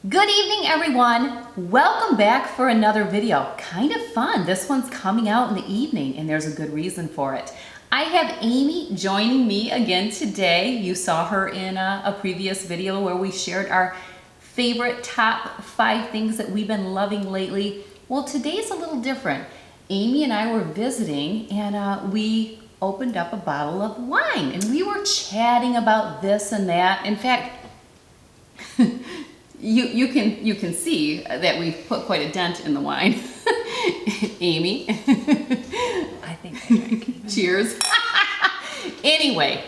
Good evening, everyone. Welcome back for another video. Kind of fun. This one's coming out in the evening, and there's a good reason for it. I have Amy joining me again today. You saw her in a previous video where we shared our favorite top 5 things that we've been loving lately. Well, today's a little different. Amy and I were visiting, and we opened up a bottle of wine, and we were chatting about this and that. In fact, You can see that we've put quite a dent in the wine. Amy. I think I drank. Cheers. Anyway,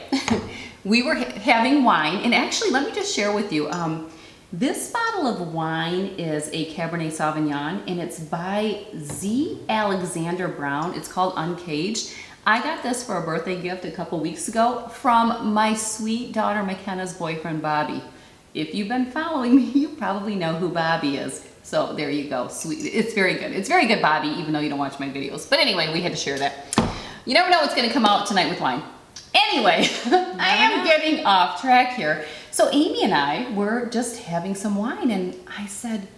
we were having wine, and actually let me just share with you, this bottle of wine is a Cabernet Sauvignon, and it's by Z. Alexander Brown. It's called Uncaged. I got this for a birthday gift a couple weeks ago from my sweet daughter McKenna's boyfriend, Bobby. If you've been following me, you probably know who Bobby is. So there you go. Sweet. It's very good. It's very good, Bobby, even though you don't watch my videos. But anyway, we had to share that. You never know what's going to come out tonight with wine. Anyway, I am getting off track here. So Amy and I were just having some wine, and I said,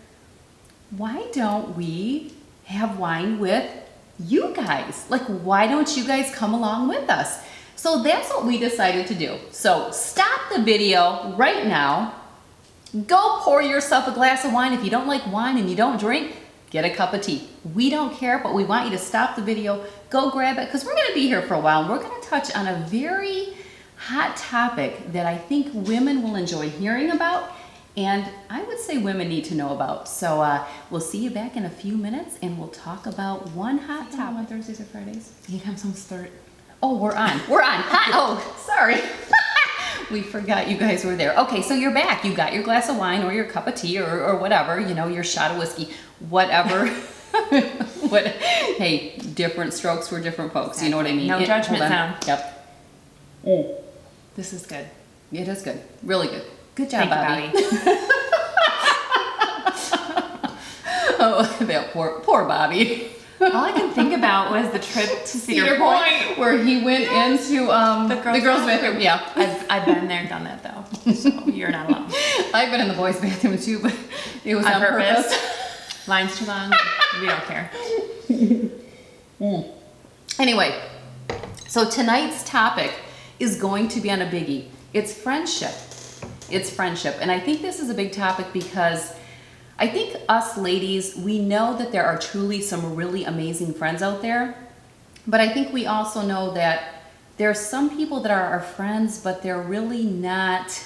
why don't we have wine with you guys? Like, why don't you guys come along with us? So that's what we decided to do. So stop the video right now. Go pour yourself a glass of wine. If you don't like wine and you don't drink, get a cup of tea. We don't care, but we want you to stop the video, go grab it, because we're going to be here for a while, and we're going to touch on a very hot topic that I think women will enjoy hearing about, and I would say women need to know about. So we'll see you back in a few minutes, and we'll talk about one hot topic. On Thursdays or Fridays? Anytime someone start. Oh, we're on. We're on. Hi. Oh, sorry. We forgot you guys were there. Okay, so you're back. You got your glass of wine or your cup of tea or whatever, you know, your shot of whiskey, whatever. Hey, different strokes for different folks. Exactly. You know what I mean? No judgment zone. Yep. This is good. It is good. Really good. Good job, Thank Bobby. You, Bobby. Oh, that poor Bobby. All I can think about was the trip to Cedar Point, where he went into the girls' bathroom. Yeah, I've been there, done that though. So you're not alone. I've been in the boys' bathroom too, but it was on purpose. Line's too long. We don't care. Anyway, so tonight's topic is going to be on a biggie. It's friendship. It's friendship, and I think this is a big topic because I think us ladies, we know that there are truly some really amazing friends out there, but I think we also know that there are some people that are our friends, but they're really not.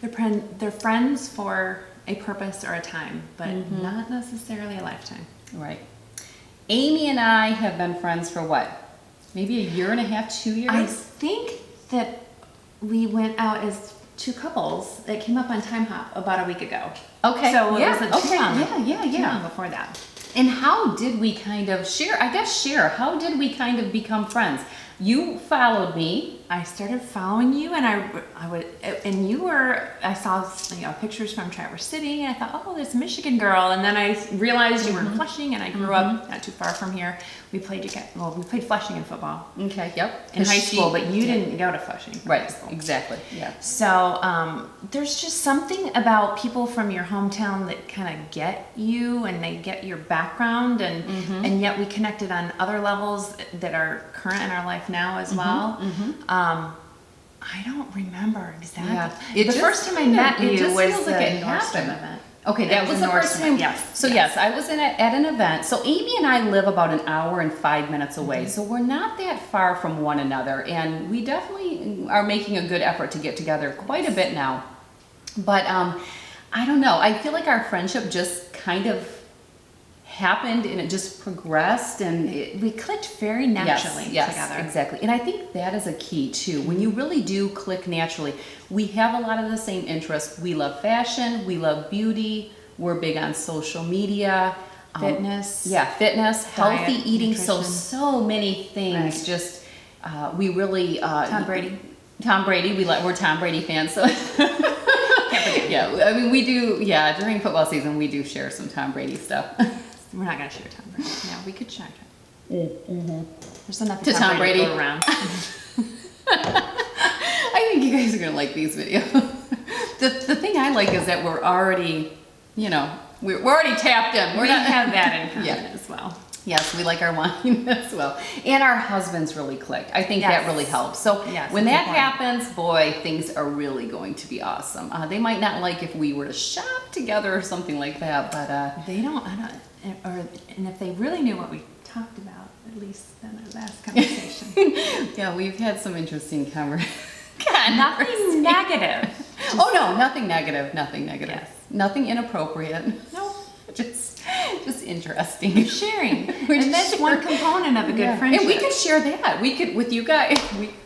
They're friends for a purpose or a time, but not necessarily a lifetime. Right. Amy and I have been friends for what? Maybe a year and a half, 2 years? I think that we went out as 2 couples that came up on Time Hop about a week ago. Okay. So it wasn't okay. too long. Yeah. Too long before that. And how did we kind of share? How did we kind of become friends? You followed me. I started following you, and I saw pictures from Traverse City, and I thought, oh, this Michigan girl, and then I realized you were in Flushing, and I grew up not too far from here. We played Flushing in football. Okay, yep. In high school, but you didn't go to Flushing. Right, exactly. Yeah. So there's just something about people from your hometown that kind of get you, and they get your background, and yet we connected on other levels that are current in our life now as well. I don't remember exactly. Yeah. The first time I met you was the Nordstrom event. Okay, that was the first time. Yes. So yes, I was at an event. So Amy and I live about 1 hour and 5 minutes away. So we're not that far from one another. And we definitely are making a good effort to get together quite a bit now. But I don't know. I feel like our friendship just kind of happened, and it just progressed, and we clicked very naturally together. Exactly. And I think that is a key too. When you really do click naturally, we have a lot of the same interests. We love fashion, we love beauty, we're big on social media, fitness, fitness, diet, healthy eating, nutrition. so many things. Right. Just we really Tom Brady, we're Tom Brady fans, so can't forget. Yeah, I mean we do. Yeah, during football season we do share some Tom Brady stuff. We're not going to share Tom Brady. No, we could share Tom. There's enough to Tom Brady to go around. I think you guys are going to like these videos. The thing I like is that we're already, we're already tapped in. We have that in common Yeah. as well. Yes, we like our wine as well. And our husbands really click. I think that really helps. So Yes, when it's that important. happens, boy, things are really going to be awesome. They might not like if we were to shop together or something like that, but They don't, and if they really knew what we talked about, at least in our last conversation. yeah, we've had some interesting conversations. Nothing negative. Oh no, nothing negative, nothing negative. Yes. Nothing inappropriate. No. Just interesting. Sharing. We're And just that's one component of a good Yeah. friendship. And we could share that. We could, with you guys,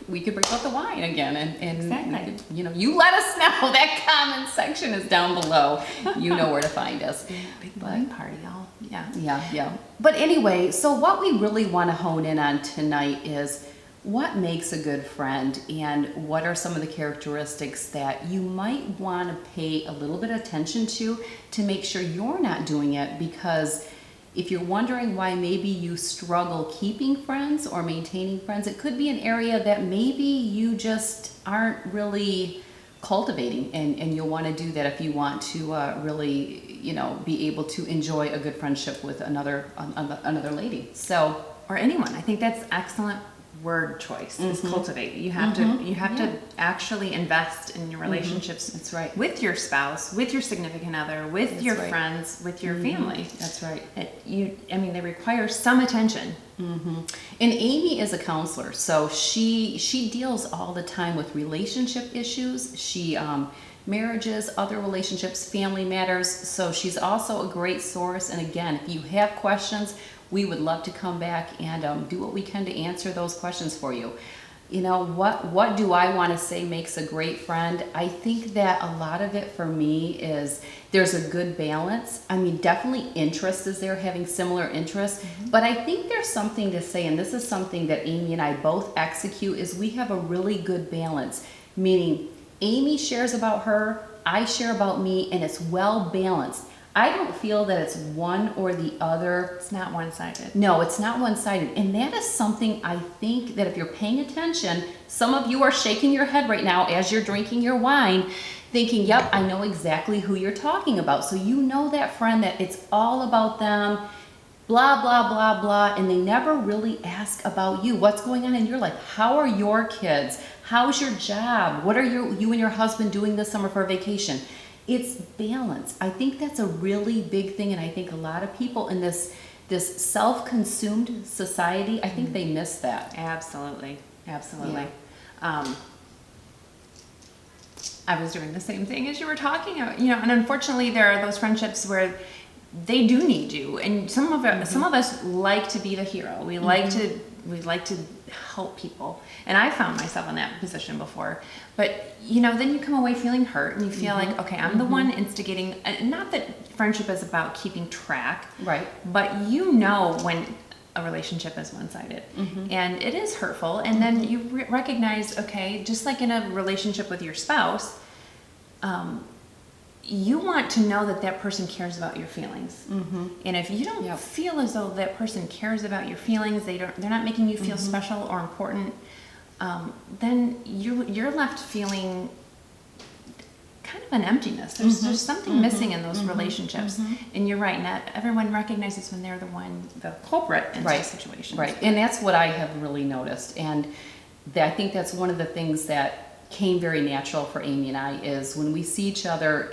we could break out the wine again and Exactly. we could, you let us know. That comment section is down below. You know where to find us. Big wine party, all, yeah. Yeah. But anyway, so what we really want to hone in on tonight is what makes a good friend and what are some of the characteristics that you might want to pay a little bit of attention to make sure you're not doing it, because if you're wondering why maybe you struggle keeping friends or maintaining friends, it could be an area that maybe you just aren't really cultivating, and you'll want to do that if you want to really be able to enjoy a good friendship with another lady. So, Or anyone. I think that's excellent word choice, is cultivate. You have to actually invest in your relationships. That's right. With your spouse, with your significant other, with That's your right. friends, with your family. That's right. They require some attention. And Amy is a counselor, so she deals all the time with relationship issues. She marriages, other relationships, family matters. So she's also a great source. And again, if you have questions, we would love to come back and do what we can to answer those questions for you. What do I want to say makes a great friend? I think that a lot of it for me is there's a good balance. I mean, definitely interest is there, having similar interests, but I think there's something to say, and this is something that Amy and I both execute, is we have a really good balance, meaning Amy shares about her, I share about me, and it's well balanced. I don't feel that it's one or the other. It's not one-sided. No, it's not one-sided. And that is something I think that if you're paying attention, some of you are shaking your head right now as you're drinking your wine, thinking, yep, I know exactly who you're talking about. So you know that friend that it's all about them, blah, blah, blah, blah, and they never really ask about you. What's going on in your life? How are your kids? How's your job? What are you and your husband doing this summer for a vacation? It's balance. I think that's a really big thing, and I think a lot of people in this self-consumed society, I think they miss that. Absolutely. Yeah. I was doing the same thing as you were talking about, and unfortunately there are those friendships where they do need you, and some of us like to be the hero. We like to help people, and I found myself in that position before. But then you come away feeling hurt, and you feel like, okay, I'm the one instigating. Not that friendship is about keeping track, Right. but when a relationship is one-sided, and it is hurtful. And then you recognize, okay, just like in a relationship with your spouse, you want to know that person cares about your feelings. And if you don't feel as though that person cares about your feelings, they're not making you feel special or important, then you're left feeling kind of an emptiness. There's something missing in those relationships. And you're right, not everyone recognizes when they're the culprit in those situations. Right, and that's what I have really noticed. And I think that's one of the things that came very natural for Amy and I, is when we see each other,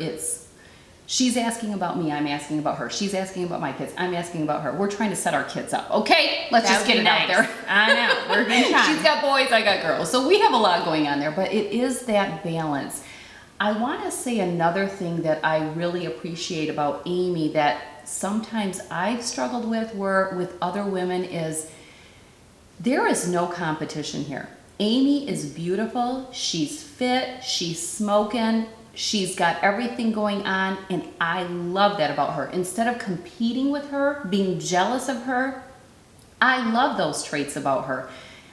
she's asking about me, I'm asking about her. She's asking about my kids, I'm asking about her. We're trying to set our kids up. Okay, let's just get it out there. I know, we're good time. She's got boys, I got girls. So we have a lot going on there, but it is that balance. I want to say another thing that I really appreciate about Amy that sometimes I've struggled with other women is there is no competition here. Amy is beautiful, she's fit, she's smoking, she's got everything going on, and I love that about her. Instead of competing with her, being jealous of her, I love those traits about her.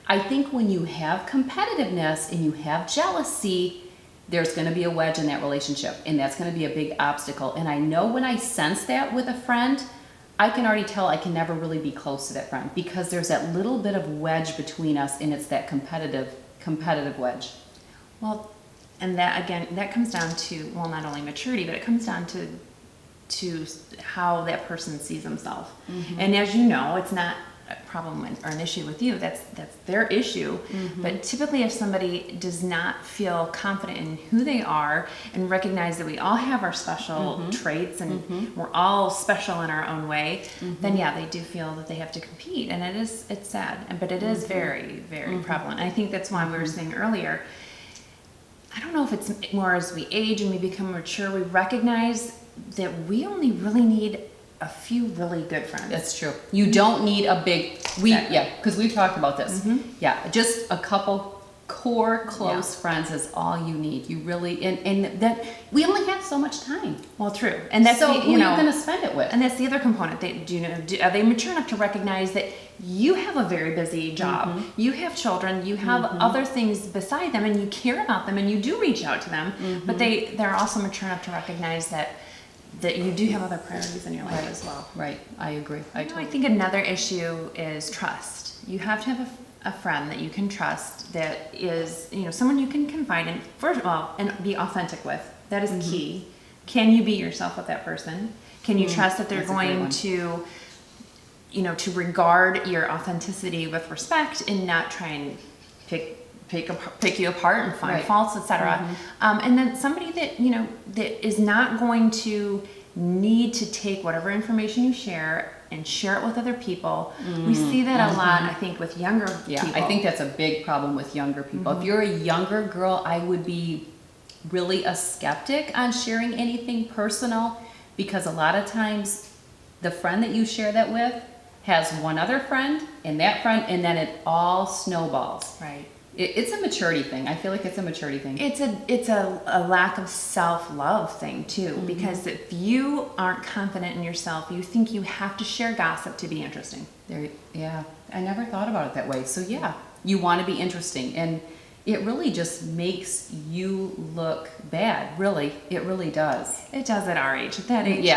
I think when you have competitiveness and you have jealousy, there's going to be a wedge in that relationship, and that's going to be a big obstacle. And I know when I sense that with a friend, I can already tell I can never really be close to that friend, because there's that little bit of wedge between us, and it's that competitive wedge. Well, And that, again, that comes down to, well, not only maturity, but it comes down to how that person sees himself. And as you know, it's not a problem or an issue with you. That's their issue. But typically, if somebody does not feel confident in who they are and recognize that we all have our special traits and we're all special in our own way, then yeah, they do feel that they have to compete. And it's sad, but it is very, very prevalent. And I think that's why we were saying earlier, I don't know if it's more as we age and we become mature, we recognize that we only really need a few really good friends. That's true. You don't need a big, because we've talked about this. Yeah, just a couple core close friends is all you need. You really, and that, we only have so much time. Well, true. And that's so who are you going to spend it with? And that's the other component. Are they mature enough to recognize that you have a very busy job, you have children, you have other things beside them, and you care about them, and you do reach out to them, but they're also mature enough to recognize that you do have other priorities in your life as well. Right, I agree. I think another issue is trust. You have to have a friend that you can trust, that is, someone you can confide in, first of all, and be authentic with. That is key. Can you be yourself with that person? Can you trust that they're going to, to regard your authenticity with respect and not try and pick you apart and find faults, etc. And then somebody that that is not going to need to take whatever information you share and share it with other people. We see that a lot, I think, with younger people. I think that's a big problem with younger people. If you're a younger girl, I would be really a skeptic on sharing anything personal, because a lot of times the friend that you share that with has one other friend, and then it all snowballs. Right. It's a maturity thing. I feel like it's a maturity thing. It's a lack of self-love thing too, because if you aren't confident in yourself, you think you have to share gossip to be interesting. Yeah, I never thought about it that way. So yeah, you want to be interesting, and it really just makes you look bad. Really, it really does. It does at our age. At that age, they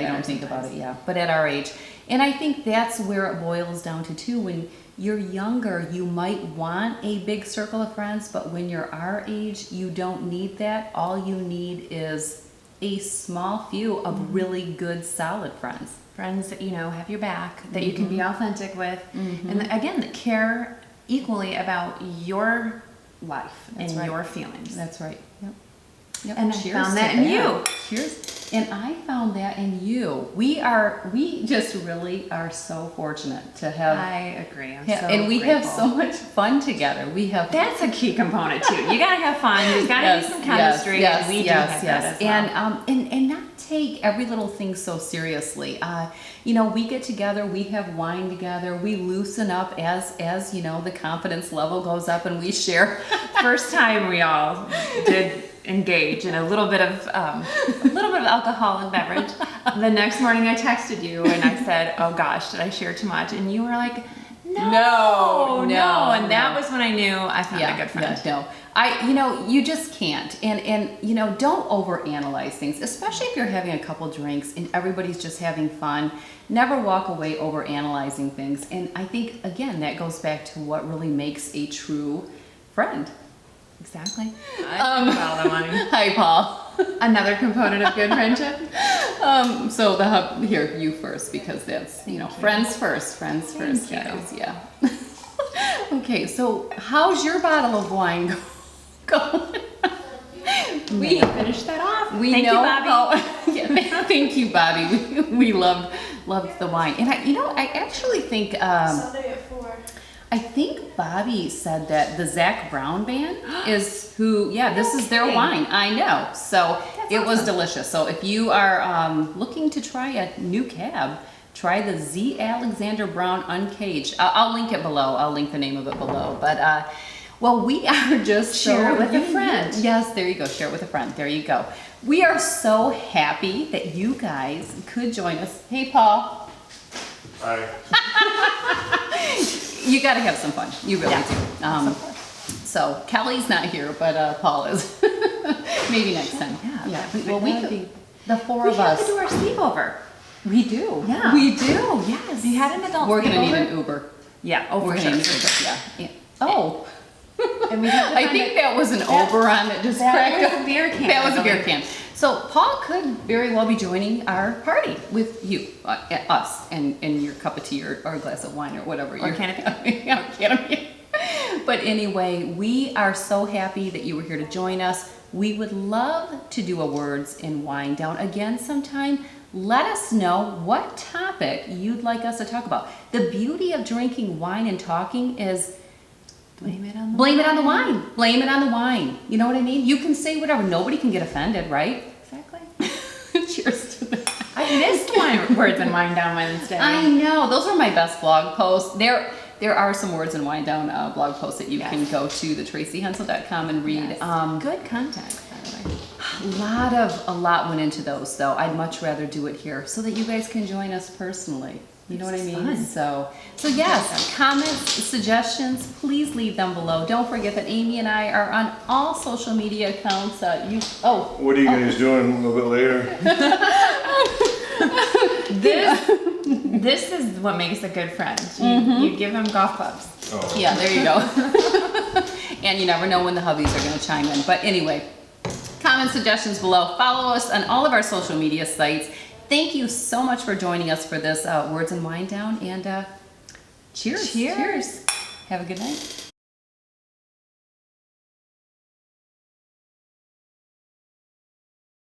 don't think about it. Yeah, but at our age, and I think that's where it boils down to too. When you're younger, you might want a big circle of friends, but when you're our age, you don't need that. All you need is a small few of really good, solid friends. Friends that have your back, that you can be authentic with, and again, that care equally about your life and your feelings. That's right. Yep. And I found that in you. Cheers. And I found that in you. We just really are so fortunate to have. I agree. And we have so much fun together. That's a key component too. You gotta have fun. There's gotta be some chemistry. Yes, and we do have that as well. And not take every little thing so seriously. We get together, we have wine together, we loosen up as the confidence level goes up, and we share. First time we all did engage in a little bit of alcoholic beverage. The next morning I texted you and I said, "Oh gosh, did I share too much?" And you were like, No. And that was when I knew I found a good friend. You just can't. And don't overanalyze things, especially if you're having a couple drinks and everybody's just having fun. Never walk away overanalyzing things. And I think, again, that goes back to what really makes a true friend. Exactly. Hi, Paul. Another component of good friendship. Here, you first, because that's, friends first, guys. Yeah. Okay, so how's your bottle of wine going? We finished that off. Thank you, Bobby. Thank you, Bobby. We loved the wine. And I actually think Sunday at 4. I think Bobby said that the Zach Brown band is who, this is their wine. I know. So it was delicious. So if you are looking to try a new cab, try the Z. Alexander Brown Uncaged. I'll link it below. I'll link the name of it below. But, we are just share it with a friend. Yes, there you go. Share it with a friend. There you go. We are so happy that you guys could join us. Hey, Paul. Hi. You got to have some fun. You really do. So Kelly's not here, but Paul is. Maybe next time. Yeah. We could, the four of us. We have to do our sleepover. We do. Yeah. We do. Yes. You had an adult We're sleepover? going to need an Uber. Yeah. Oh, we're for going to sure. need an Uber. Yeah. Oh. And we have to I find think a- that was an Oberon that just that cracked was up. a beer can, That was I a beer believe. can. So Paul could very well be joining our party with you, us, and your cup of tea or a glass of wine or whatever. Or can of beer. Yeah, can of beer. But anyway, we are so happy that you were here to join us. We would love to do a Words in Wine Down again sometime. Let us know what topic you'd like us to talk about. The beauty of drinking wine and talking is Blame it on the blame it on the wine. Blame it on the wine. You know what I mean? You can say whatever. Nobody can get offended, right? Exactly. Cheers to that. I missed Words and Wine Down Wednesday. I know. Those are my best blog posts. There are some Words and Wine Down blog posts that you Yes. can go to thetracyhensel.com and read. Yes. Good content, by the way. A lot went into those, though. I'd much rather do it here so that you guys can join us personally. You know what I It's mean? fun. So yes, comments, suggestions, please leave them below. Don't forget that Amy and I are on all social media accounts. What are you guys doing a little bit later? This is what makes a good friend. You give them golf clubs. Oh. Yeah, there you go. And you never know when the hubbies are going to chime in. But anyway, comment suggestions below. Follow us on all of our social media sites. Thank you so much for joining us for this Words and Wine Down. And cheers. Cheers. Have a good night.